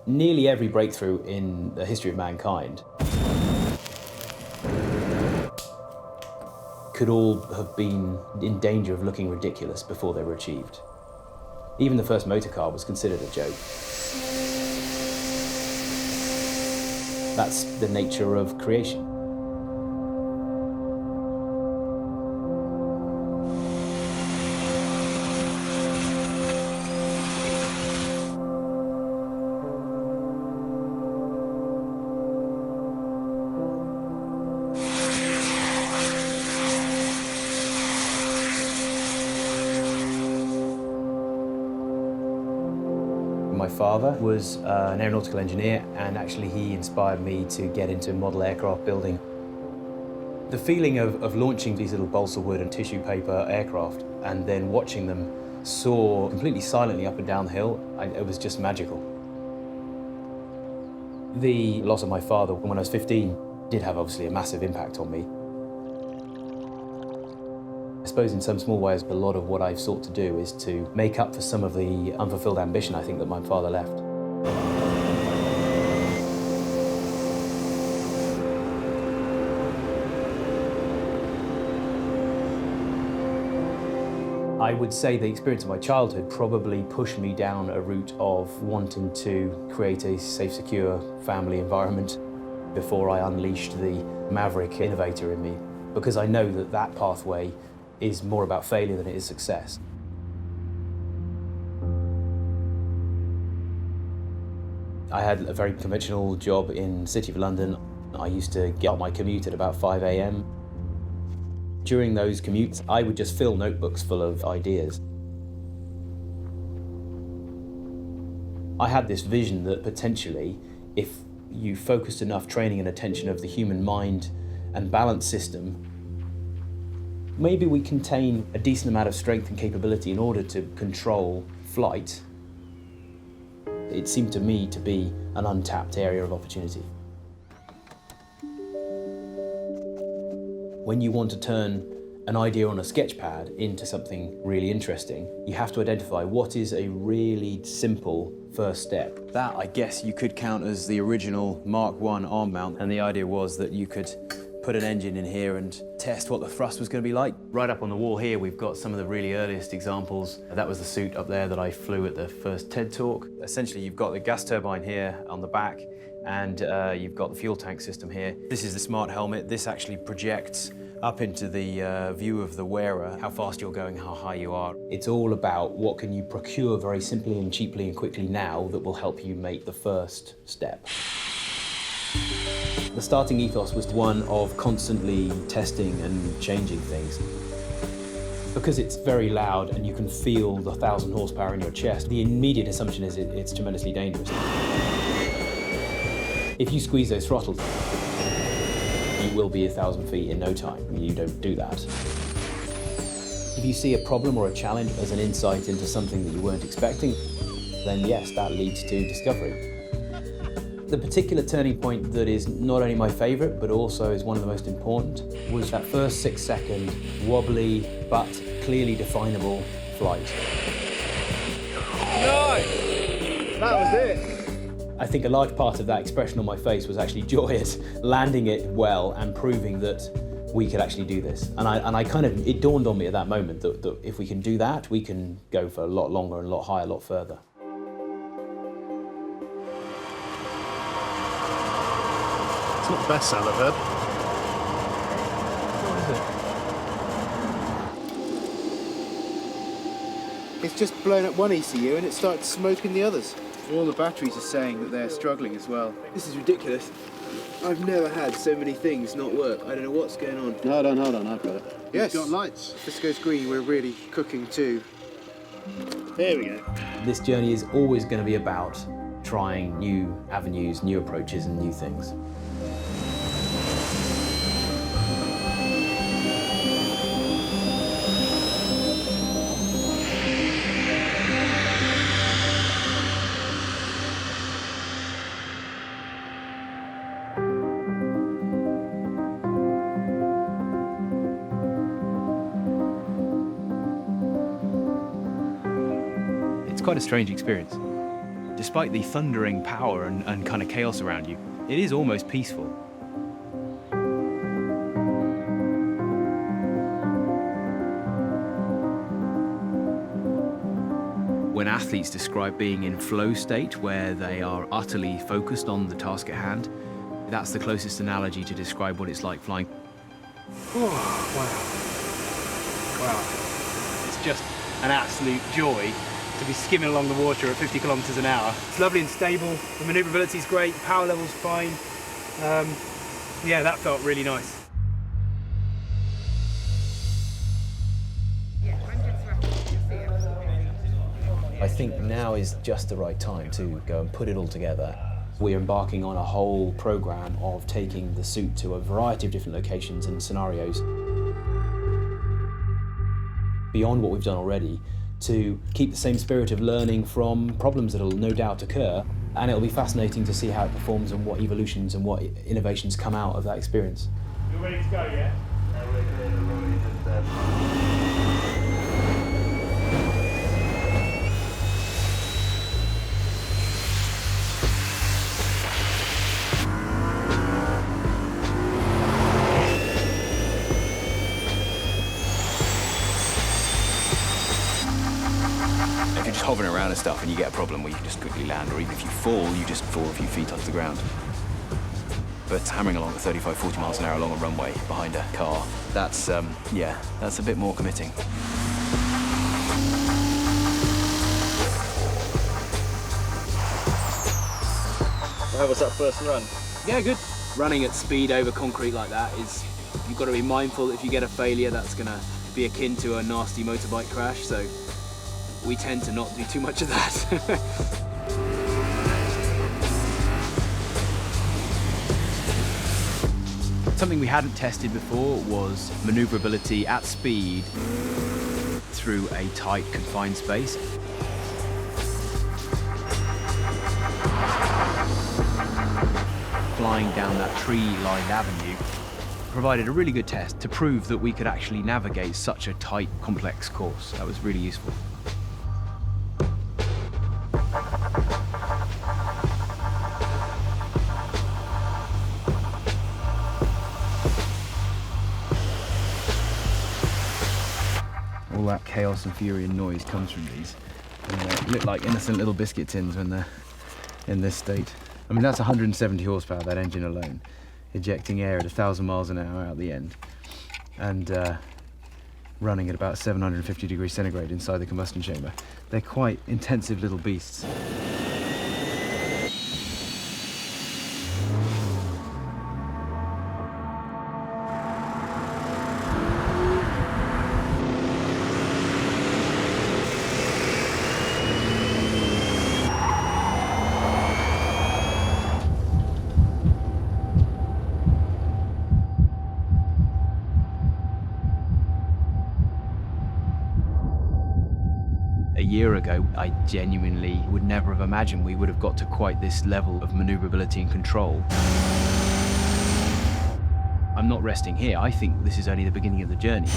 Nearly every breakthrough in the history of mankind could all have been in danger of looking ridiculous before they were achieved. Even the first motor car was considered a joke. That's the nature of creation. My father was an aeronautical engineer, and actually he inspired me to get into model aircraft building. The feeling of launching these little balsa wood and tissue paper aircraft and then watching them soar completely silently up and down the hill, it was just magical. The loss of my father when I was 15 did have obviously a massive impact on me. I suppose in some small ways, a lot of what I've sought to do is to make up for some of the unfulfilled ambition I think that my father left. I would say the experience of my childhood probably pushed me down a route of wanting to create a safe, secure family environment before I unleashed the maverick innovator in me, because I know that that pathway is more about failure than it is success. I had a very conventional job in the City of London. I used to get my commute at about 5 a.m. During those commutes, I would just fill notebooks full of ideas. I had this vision that potentially, if you focused enough training and attention of the human mind and balance system, maybe we contain a decent amount of strength and capability in order to control flight. It seemed to me to be an untapped area of opportunity. When you want to turn an idea on a sketch pad into something really interesting, you have to identify what is a really simple first step. That, I guess, you could count as the original Mark I arm mount, and the idea was that you could put an engine in here and test what the thrust was going to be like. Right up on the wall here, we've got some of the really earliest examples. That was the suit up there that I flew at the first TED Talk. Essentially, you've got the gas turbine here on the back, and you've got the fuel tank system here. This is the smart helmet. This actually projects up into the view of the wearer, how fast you're going, how high you are. It's all about what can you procure very simply and cheaply and quickly now that will help you make the first step. The starting ethos was one of constantly testing and changing things. Because it's very loud and you can feel the 1,000 horsepower in your chest, the immediate assumption is it's tremendously dangerous. If you squeeze those throttles, you will be 1,000 feet in no time. You don't do that. If you see a problem or a challenge as an insight into something that you weren't expecting, then yes, that leads to discovery. The particular turning point that is not only my favorite, but also is one of the most important, was that first 6-second wobbly but clearly definable flight. Nice! That was it. I think a large part of that expression on my face was actually joy at landing it well and proving that we could actually do this. And I kind of, it dawned on me at that moment that if we can do that, we can go for a lot longer and a lot higher, a lot further. It's not the best sound I've heard. What is it? It's just blown up one ECU and it started smoking the others. All the batteries are saying that they're struggling as well. This is ridiculous. I've never had so many things not work. I don't know what's going on. Hold on, I've got it. Yes. It's got lights. If this goes green, we're really cooking too. Here we go. This journey is always going to be about trying new avenues, new approaches and new things. It's quite a strange experience. Despite the thundering power and kind of chaos around you, it is almost peaceful. When athletes describe being in flow state, where they are utterly focused on the task at hand, that's the closest analogy to describe what it's like flying. Oh, wow. Wow. It's just an absolute joy to be skimming along the water at 50 kilometers an hour. It's lovely and stable, the maneuverability is great, power level's fine. Yeah, that felt really nice. I think now is just the right time to go and put it all together. We're embarking on a whole program of taking the suit to a variety of different locations and scenarios. Beyond what we've done already, to keep the same spirit of learning from problems that'll no doubt occur, and it'll be fascinating to see how it performs and what evolutions and what innovations come out of that experience. You're ready to go, yeah? If you're just hovering around and stuff and you get a problem, well, you can just quickly land, or even if you fall, you just fall a few feet off the ground. But hammering along at 35, 40 miles an hour along a runway behind a car, that's, yeah, that's a bit more committing. How was that first run? Yeah, good. Running at speed over concrete like that is, you've got to be mindful that if you get a failure, that's going to be akin to a nasty motorbike crash, so we tend to not do too much of that. Something we hadn't tested before was maneuverability at speed through a tight, confined space. Flying down that tree-lined avenue provided a really good test to prove that we could actually navigate such a tight, complex course. That was really useful. All that chaos and fury and noise comes from these. They look like innocent little biscuit tins when they're in this state. I mean, that's 170 horsepower, that engine alone, ejecting air at 1,000 miles an hour out the end, and running at about 750 degrees centigrade inside the combustion chamber. They're quite intensive little beasts. A year ago, I genuinely would never have imagined we would have got to quite this level of maneuverability and control. I'm not resting here. I think this is only the beginning of the journey.